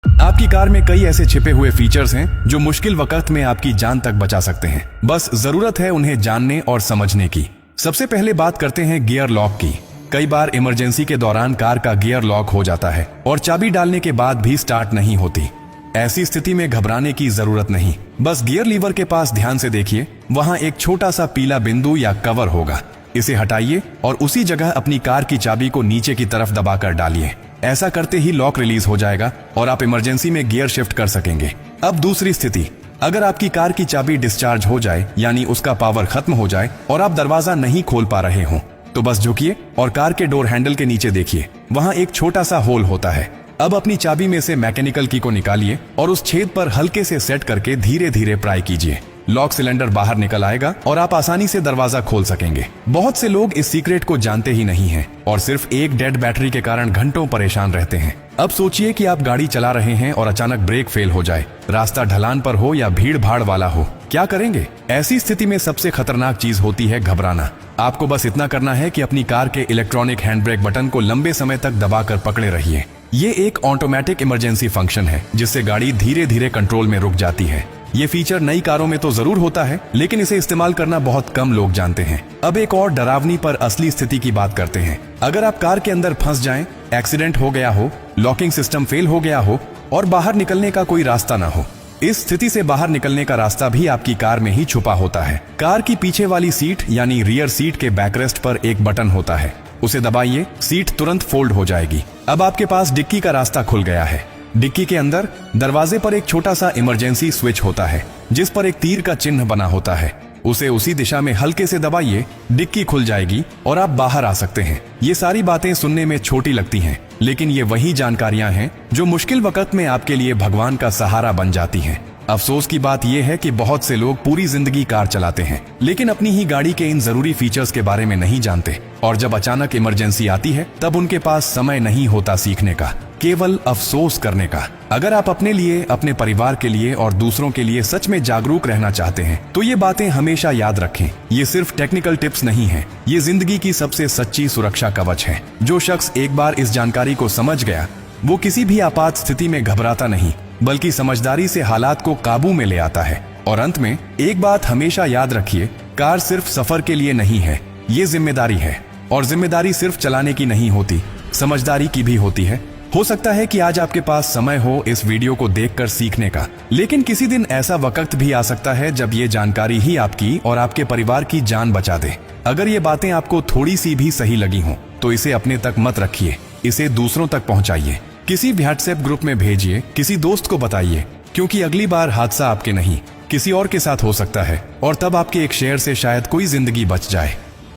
आपकी कार में कई ऐसे छिपे हुए फीचर्स हैं जो मुश्किल वक्त में आपकी जान तक बचा सकते हैं। बस जरूरत है उन्हें जानने और समझने की। सबसे पहले बात करते हैं गियर लॉक की। कई बार इमरजेंसी के दौरान कार का गियर लॉक हो जाता है और चाबी डालने के बाद भी स्टार्ट नहीं होती। ऐसी स्थिति में घबराने की जरूरत नहीं। बस गियर लीवर के पास ध्यान से देखिए, वहां एक छोटा सा पीला बिंदु या कवर होगा। इसे हटाइए और उसी जगह अपनी कार की चाबी को नीचे की तरफ दबाकर डालिए। ऐसा करते ही लॉक रिलीज हो जाएगा और आप इमरजेंसी में गियर शिफ्ट कर सकेंगे। अब दूसरी स्थिति, अगर आपकी कार की चाबी डिस्चार्ज हो जाए, यानी उसका पावर खत्म हो जाए और आप दरवाजा नहीं खोल पा रहे हो, तो बस झुकिए और कार के डोर हैंडल के नीचे देखिए, वहां एक छोटा सा होल होता है। अब अपनी चाबी में से मैकेनिकल की को निकालिए और उस छेद पर हल्के से सेट करके धीरे धीरे प्राई कीजिए। लॉक सिलेंडर बाहर निकल आएगा और आप आसानी से दरवाजा खोल सकेंगे। बहुत से लोग इस सीक्रेट को जानते ही नहीं हैं और सिर्फ एक डेड बैटरी के कारण घंटों परेशान रहते हैं। अब सोचिए कि आप गाड़ी चला रहे हैं और अचानक ब्रेक फेल हो जाए, रास्ता ढलान पर हो या भीड़ भाड़ वाला हो, क्या करेंगे? ऐसी स्थिति में सबसे खतरनाक चीज होती है घबराना। आपको बस इतना करना है कि अपनी कार के इलेक्ट्रॉनिक हैंड ब्रेक बटन को लंबे समय तक दबाकर पकड़े रहिए। ये एक ऑटोमेटिक इमरजेंसी फंक्शन है जिससे गाड़ी धीरे धीरे कंट्रोल में रुक जाती है। ये फीचर नई कारों में तो जरूर होता है, लेकिन इसे इस्तेमाल करना बहुत कम लोग जानते हैं। अब एक और डरावनी पर असली स्थिति की बात करते हैं। अगर आप कार के अंदर फंस जाएं, एक्सीडेंट हो गया हो, लॉकिंग सिस्टम फेल हो गया हो और बाहर निकलने का कोई रास्ता ना हो, इस स्थिति से बाहर निकलने का रास्ता भी आपकी कार में ही छुपा होता है। कार की पीछे वाली सीट यानी रियर सीट के बैकरेस्ट पर एक बटन होता है, उसे दबाइए, सीट तुरंत फोल्ड हो जाएगी। अब आपके पास डिक्की का रास्ता खुल गया है। डिक्की के अंदर दरवाजे पर एक छोटा सा इमरजेंसी स्विच होता है जिस पर एक तीर का चिन्ह बना होता है। उसे उसी दिशा में हल्के से दबाइए, डिक्की खुल जाएगी और आप बाहर आ सकते हैं। ये सारी बातें सुनने में छोटी लगती हैं, लेकिन ये वही जानकारियां हैं जो मुश्किल वक्त में आपके लिए भगवान का सहारा बन जाती हैं। अफसोस की बात यह है कि बहुत से लोग पूरी जिंदगी कार चलाते हैं लेकिन अपनी ही गाड़ी के इन जरूरी फीचर्स के बारे में नहीं जानते, और जब अचानक इमरजेंसी आती है तब उनके पास समय नहीं होता सीखने का, केवल अफसोस करने का। अगर आप अपने लिए, अपने परिवार के लिए और दूसरों के लिए सच में जागरूक रहना चाहते हैं तो ये बातें हमेशा याद रखें। ये सिर्फ टेक्निकल टिप्स नहीं है, ये जिंदगी की सबसे सच्ची सुरक्षा कवच है। जो शख्स एक बार इस जानकारी को समझ गया वो किसी भी आपात स्थिति में घबराता नहीं, बल्कि समझदारी से हालात को काबू में ले आता है। और अंत में एक बात हमेशा याद रखिए, कार सिर्फ सफर के लिए नहीं है, ये जिम्मेदारी है। और जिम्मेदारी सिर्फ चलाने की नहीं होती, समझदारी की भी होती है। हो सकता है कि आज आपके पास समय हो इस वीडियो को देखकर सीखने का, लेकिन किसी दिन ऐसा वक्त भी आ सकता है जब ये जानकारी ही आपकी और आपके परिवार की जान बचा दे। अगर ये बातें आपको थोड़ी सी भी सही लगी हों तो इसे अपने तक मत रखिए, इसे दूसरों तक पहुंचाइए। किसी व्हाट्सएप ग्रुप में भेजिए, किसी दोस्त को बताइए, क्योंकि अगली बार हादसा आपके नहीं किसी और के साथ हो सकता है और तब आपके एक शेयर से शायद कोई जिंदगी बच जाए।